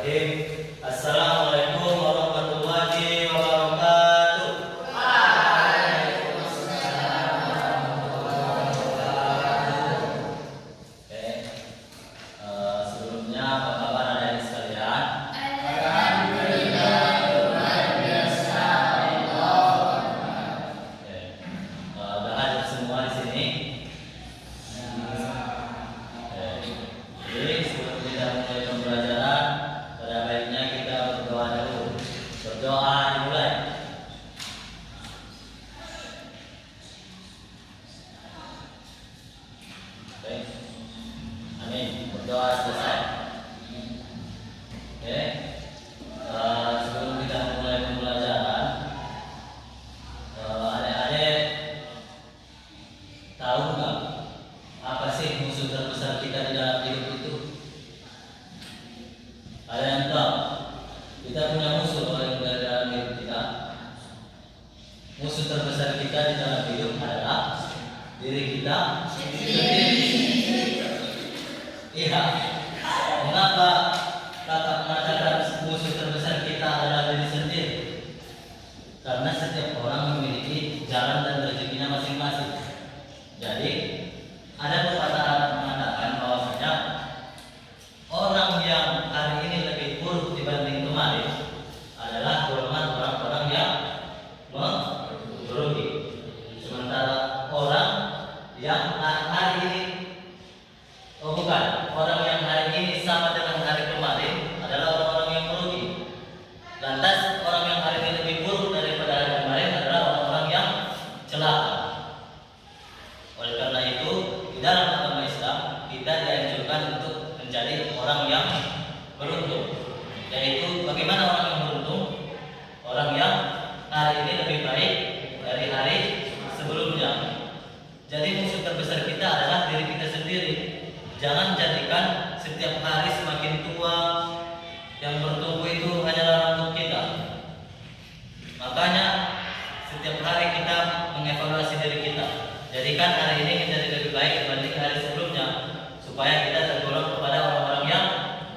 Bismillahirrahmanirrahim. Assalamualaikum warahmatullahi wabarakatuh. Oke, sebelumnya apa kabar adik-adik sekalian? Oke, udah hadir semua di sini. Jadi sebelum kita mulai pembelajaran, pada baiknya kita berdoa dulu. Berdoa dimulai. Oke, amin. Berdoa selesai. Oke, sebelum kita mulai pembelajaran, adik-adik tahu nggak apa sih musuh terbesar kita di dalam hidup itu? Ada yang tahu? Kita punya musuh kalau yang ada dalam hidup kita. Musuh terbesar kita di dalam hidup adalah diri kita sendiri. Iya. Mengapa kakak mengatakan musuh terbesar kita adalah diri sendiri? Karena setiap orang memiliki jalan dan rezekinya masing-masing. Jadi ada pepatah Arab mengatakan bahwasanya orang yang hari ini lebih buruk dibanding kemarin adalah golongan orang-orang yang merugi. Sementara orang yang hari ini, orang yang hari ini sama dengan hari kemarin adalah orang-orang yang merugi. Lantas orang yang hari ini lebih buruk daripada hari kemarin adalah orang-orang yang celaka. Oleh karena itu, di dalam agama Islam kita dianjurkan untuk menjadi orang yang beruntung. Yaitu bagaimana orang yang beruntung? Orang yang hari ini lebih baik dari hari sebelumnya. Jadi musuh terbesar kita adalah diri kita sendiri. Jangan jadikan setiap hari semakin tua yang bertumbuh itu hanyalah rambut kita. Makanya setiap hari kita mengevaluasi diri kita. Jadikan hari ini menjadi lebih baik dibanding hari sebelumnya, supaya kita tergolong kepada orang-orang yang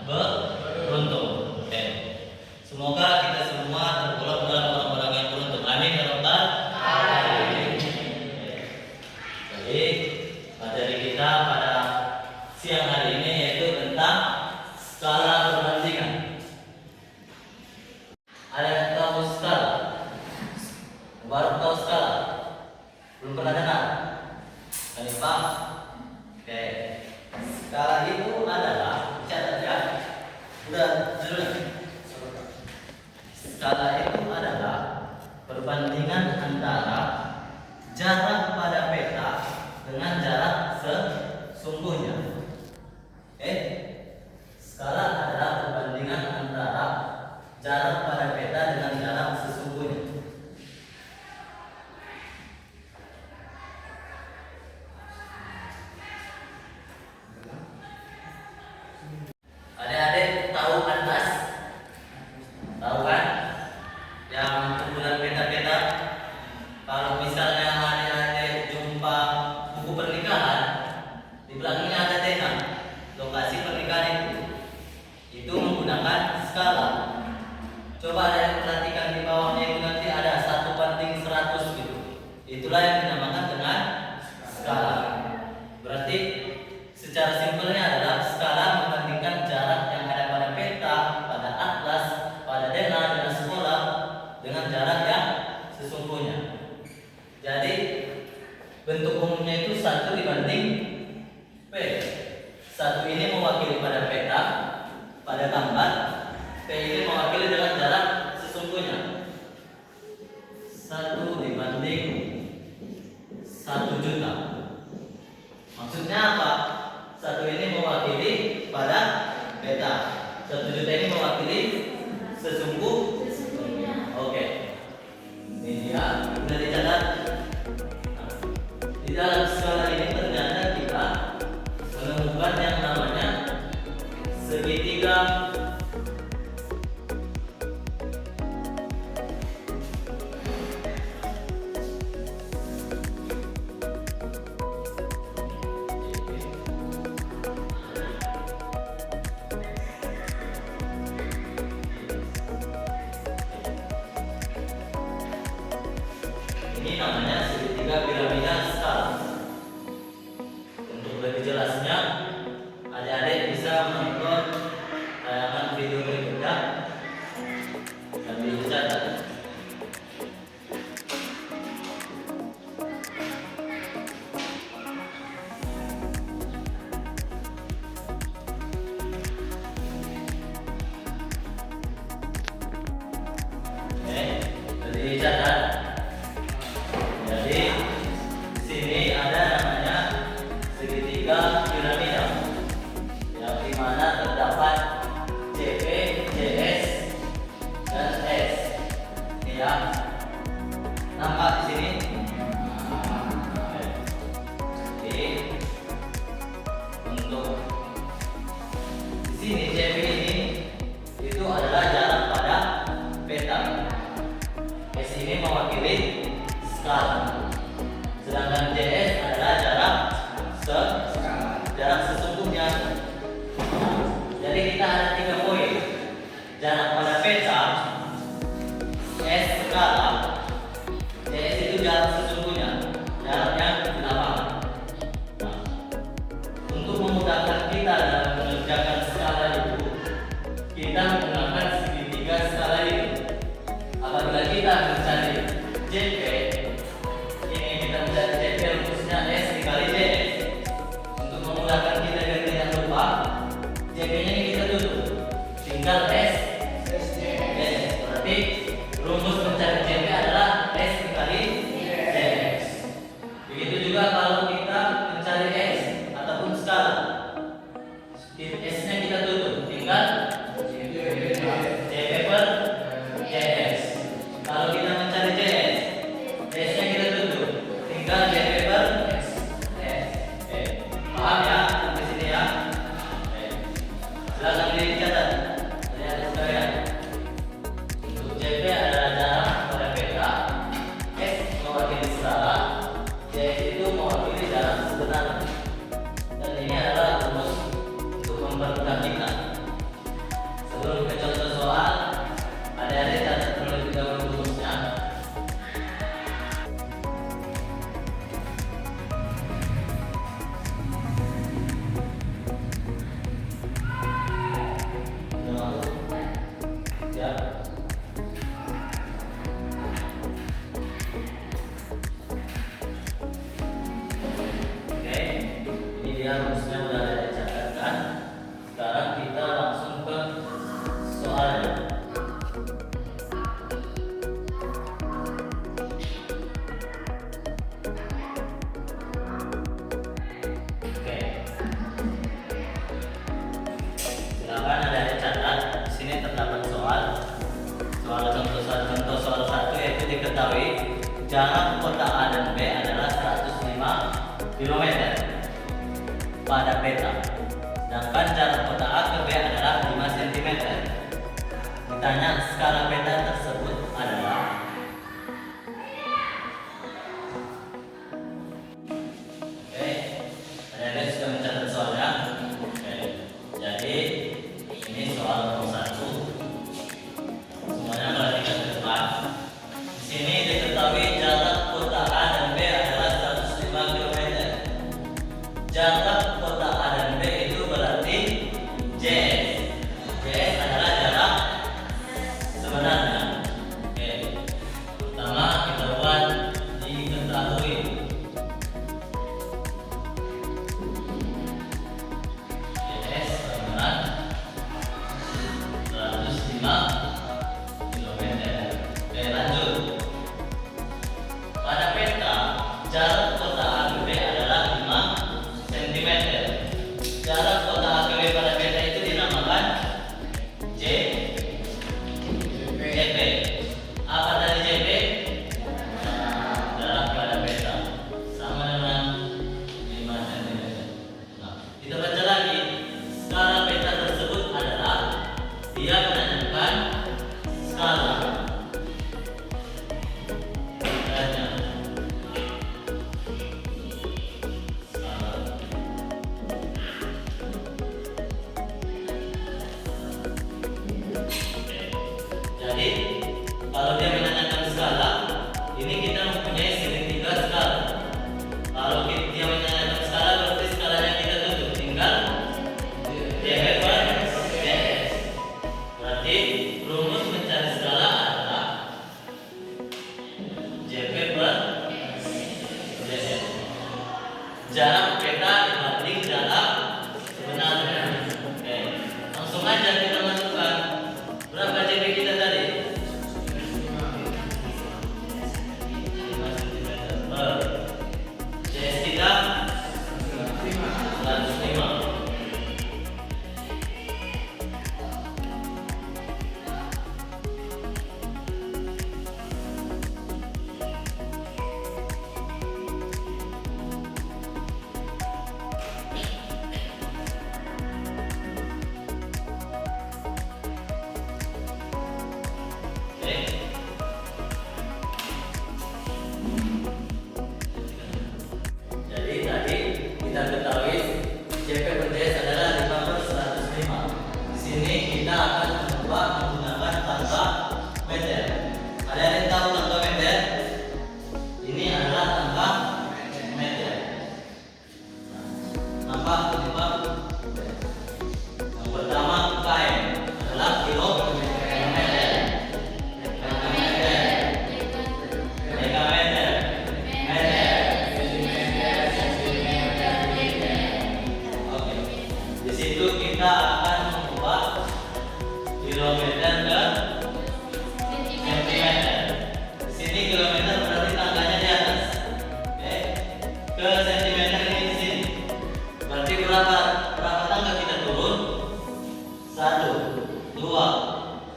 beruntung. Oke. Semoga kita semua tergolong dalam orang-orang yang beruntung. Amin ya rabbal alamin. Jadi materi kita pada siang hari ini yaitu tentang skala perbandingan. Ada yang tahu skala? Baru tahu skala? Belum pernah dengar? Pak? Oke. Skala itu adalah, catat ya. Udah jelas. Skala itu adalah perbandingan antara jarak pada peta dengan jarak sesungguhnya. Oke. Skala adalah perbandingan antara jarak pada peta dengan jarak sesungguhnya. Adik-adik tahu atlas? Tahu kan? Yang kumpulan peta-peta. Kalau misalnya adik-adik jumpa buku pernikahan, di belakangnya ada tena, lokasi pernikahan itu menggunakan skala. Coba adik perhatikan di bawahnya itu nanti ada 1/100 gitu. Itulah yang dinamakan dengan skala. Berarti secara simpelnya adalah skala membandingkan jarak yang ada pada peta, pada atlas, pada dena, dena sekolah dengan jarak yang sesungguhnya. Jadi bentuk umumnya itu 1 dibanding P. 1 ini mewakili pada peta, pada gambar. P ini mewakili dengan jarak sesungguhnya. 1 dibanding 1 juta. Maksudnya apa? 1 ini mewakili pada peta. 1 juta ini mewakili sesungguhnya. Oke. Ini dia. Sudah dicatat. Di dalam skala ini ternyata kita menemukan yang namanya segitiga namanya segitiga piramida skala. Untuk lebih jelasnya, adik-adik bisa menonton tayangan video berikutnya sambil dicatat. Dicatat. Jadi di sini ada namanya segitiga piramida yang dimana terdapat CP, CS, dan S. Ini ya, nampak di sini. Jadi untuk di sini CP ini itu adalah jarak pada peta. S ini mewakili skala, sedangkan JS adalah jarak sesungguhnya. Jadi kita ada 3 poin: jarak pada peta, S skala, JS itu jarak sesungguhnya, jaraknya di lapangan. Nah, untuk memudahkan kita dalam mengerjakan skala itu, kita menggunakan segitiga skala ini. Apabila kita mencari JP, ini kita mencari JP rumusnya S dikali JS. Untuk memudahkan kita biar tidak lupa, JP-nya ini kita tutup, tinggal S. Berarti rumus mencari JP adalah S dikali JS. Begitu juga kalau kita mencari S ataupun skala, S-nya kita tutup, tinggal JP per JS. Kalau kita mencari JS, JS-nya kita tutup, tinggal JP per S. Paham ya di sini ya? Silakan dicatat. Lihat sekalian. Untuk JP adalah jarak pada peta, S mewakili skala, JS itu mewakili jarak sebenarnya. Dan ini adalah rumus untuk mempermudah kita. Sebelum ke contoh soal, adik-adik catat terlebih dahulu rumusnya. Siap? Oke, ini dia rumusnya udah ada dicatatkan. Sekarang kita langsung ke soalnya. Silakan ada catat. Di sini terdapat contoh soal 1, yaitu diketahui jarak kota A dan B adalah 105 km pada peta, sedangkan jarak kota A ke B adalah 5 cm. Ditanya skala peta tersebut adalah. Oke, ada sudah mencatat soalnya. Oke, jadi ini soal nomor 1. Semuanya perhatikan ke depan. Di sini diketahui jarak kota A dan B adalah 105 km. Jarak kota A dan B itu berarti JS. JS adalah jarak sebenarnya. Oke. Pertama kita buat diketahui. JS benar 105 km. Oke, lanjut. Pada peta, jarak kota A ke B adalah 5 cm. Jarak kota A ke B pada peta itu dinamakan JP. Apa tadi JP? Jarak pada peta sama dengan 5 cm. Nah, kita baca lagi. Skala peta tersebut adalah, dia menanyakan skala. Jadi kalau dia menanyakan skala, ini kita mempunyai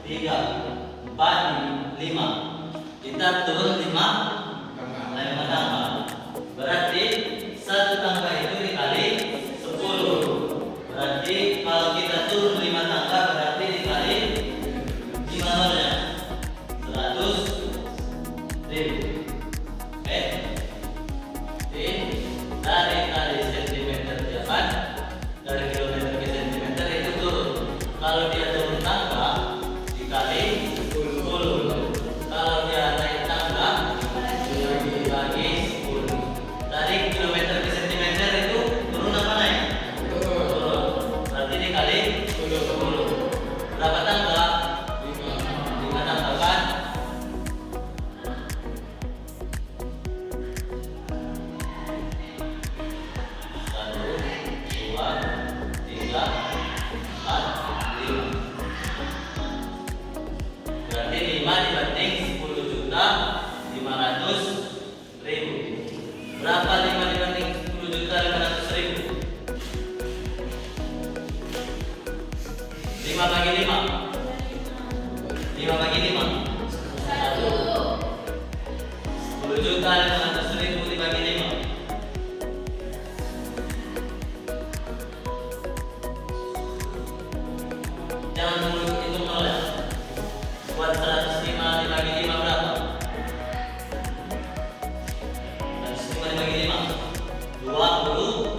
3, 4, 5. Kita turun 5 tangga. Berarti satu tangga itu dikali 10. Berarti kalau kita turun 5 tangga berarti dikali 5 nolnya 100.000. Oke. Dari sentimeter jalan, dari kilometer ke sentimeter itu turun. Kalau dia turun tangga dikali 10. Kalau dia naik tangga dibagi 10. Dari kilometer ke sentimeter itu turun apa naik? Turun. Berarti dikali 10. Berapa tangga? 5 tangga kan? 1, 2, 3, 4, 5. Berarti 5 dibanding 10.500.000. Berapa 5 dibanding 10.500.000? 5 bagi 5. 5 bagi 5. 1. 10.500.000 dibagi 5. Jangan dulu hitung nol ya. Buat 105 dibagi 5 berapa? 105 dibagi 5 21.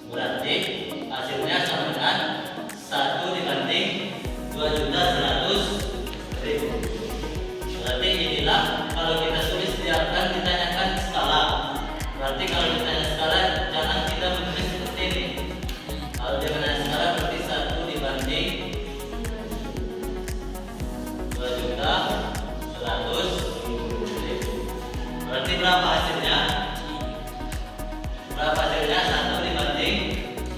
Berarti hasilnya sama dengan 1 dibanding 2.100.000. Berarti inilah kalau kita tulis setiap kan ditanyakan skala. Berarti kalau ditanya skala jangan kita menulis seperti ini. Kalau dia menanya skala berarti 1 dibanding 2.100.000. Berarti berapa hasilnya? Berapa hasilnya? 1 dibanding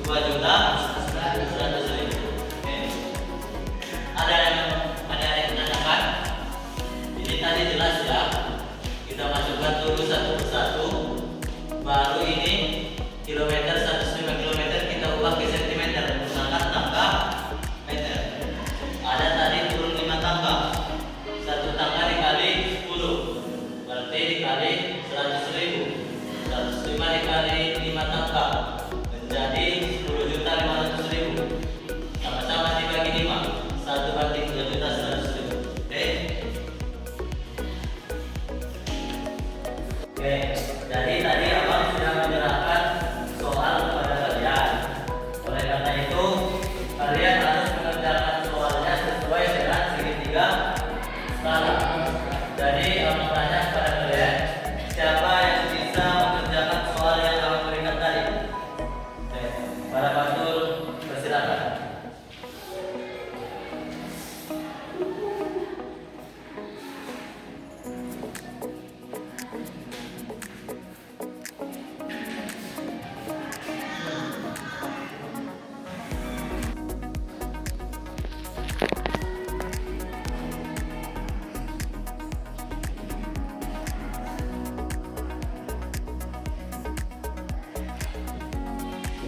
2.100.000. Oke. Ada yang menanyakan? Ini tadi jelas ya. Kita masukkan dulu satu persatu. Baru ini kilometer 105 kilometer kita ubah ke sentimeter menggunakan tangga meter. Ada tadi turun 5 tangga. Satu tangga dikali 10. Berarti dikali 100.000. 105 dikali 5 tangga menjadi 10.500.000. Sama-sama dibagi 5. 1 banding 2.100.000. Oke. Oke, jadi tadi abang sudah menyerahkan soal kepada kalian. Oleh karena itu, kalian harus mengerjakan soalnya sesuai dengan segitiga skala. Jadi abang tanya kepada kalian, siapa yang bisa mengerjakan soal yang abang berikan tadi? Oke, para pastor persilakan.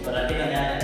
Perhatikan ya.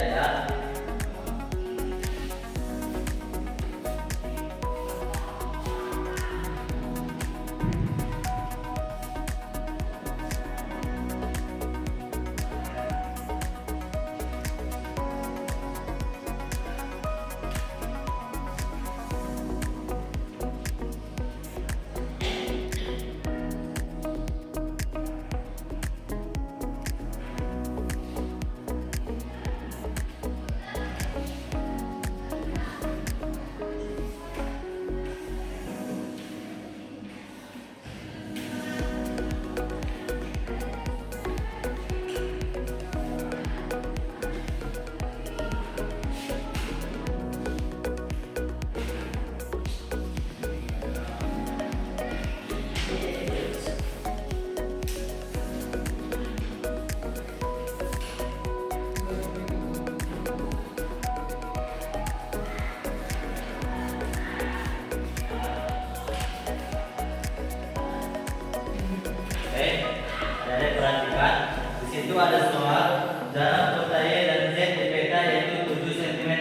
ada soal jarak kota Y dan Z di peta yaitu 7 cm.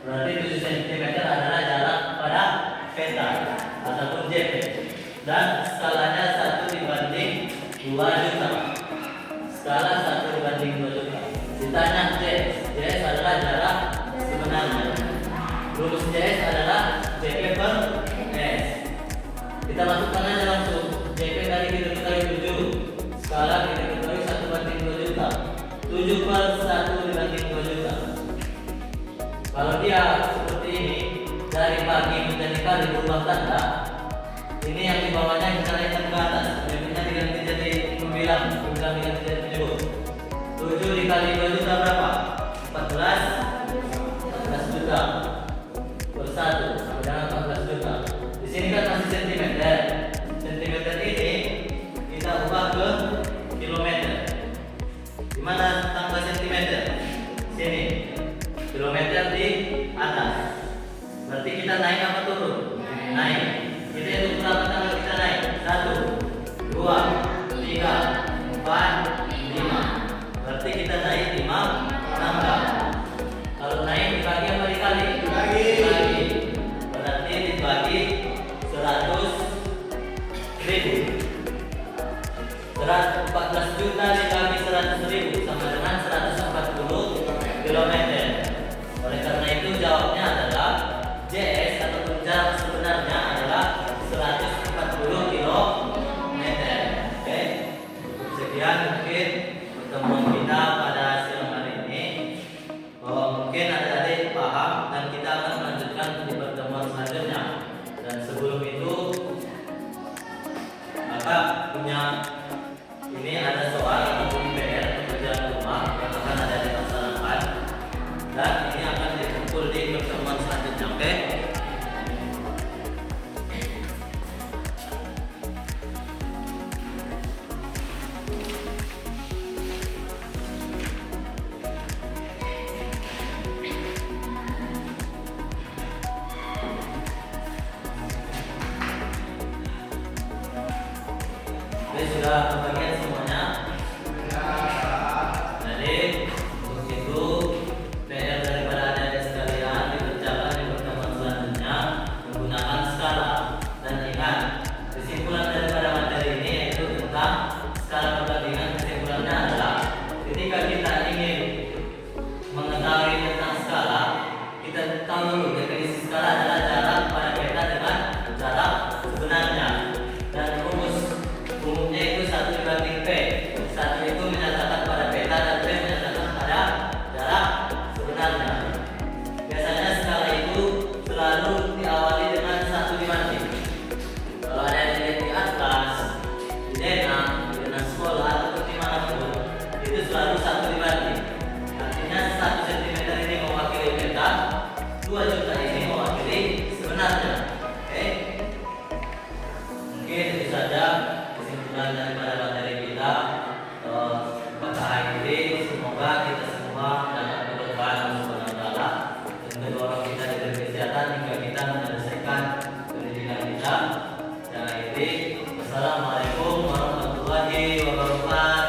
Berarti 7 cm adalah jarak pada peta ataupun JP. Dan skalanya 1/2 juta. Skala 1/2 juta. Ditanya JS adalah jarak sebenarnya. Rumus JS adalah JP per S. Kita masukkan aja langsung. JP tadi kita ketahui 7. Skala kita ketahui 1/2 juta. 7 per 1/2 juta. Kalau dia seperti ini, dari bagi menjadi kali berubah tanda, ini yang di bawahnya kita naikkan ke atas. Jadinya diganti jadi pembilang diganti jadi penyebut. 7 dikali 2 juta berapa? 14 juta per 1 sama dengan 14 juta. Di sini kan masih sentimeter. Sentimeter ini kita ubah ke kilometer. Di mana tanggal sentimeter? Sini. Kilometer di atas. Berarti kita naik apa turun? Naik. Kita hitung berapa tanggal kita naik? 1, 2, 3, 4, 5. Berarti kita naik 5 tanggal. Kalau naik dibagi apa dikali? Dibagi. Berarti dibagi 100.000. 14 juta dibagi 100.000 sama dengan 140 km. Oleh karena itu jawabnya adalah JS ataupun jarak sebenarnya adalah 140 km. Oke. Sekian mungkin pertemuan kita pada siang hari ini. Mungkin adik-adik paham dan kita akan melanjutkan di pertemuan selanjutnya. Dan sebelum itu maka punya ini ada soal ataupun PR pekerjaan rumah yang akan ada dilaksanakan dan ini akan dikumpul di pertemuan selanjutnya. Oke? Oke, sudah kebagian semuanya. Jadi untuk itu PR daripada adik-adik sekalian dikerjakan di pertemuan selanjutnya menggunakan skala. Dan ingat, kesimpulan daripada materi ini yaitu tentang skala perbandingan. Kesimpulannya adalah ketika kita ingin mengetahui tentang skala, kita tahu dulu definisi skala adalah jarak pada peta dengan jarak sebenarnya. Dan rumus umumnya itu 1/P. 1 itu menyatakan pada peta dan P menyatakan pada jarak sebenarnya. Biasanya skala itu selalu diawali dengan 1/. Kalau ada yang dilihat di atlas, di denah sekolah atau dimanapun, itu selalu 1/. Artinya 1 cm ini mewakili peta, 2 juta ini mewakili sebenarnya. Oke? Mungkin itu saja kesimpulan daripada materi kita pada hari ini. Semoga kita semua dapat berdoa Allah Subhanahu wa taala dan mendorong kita diberi kesehatan hingga kita menyelesaikan pendidikan kita. Dan akhiri, wassalamualaikum warahmatullahi wabarakatuh.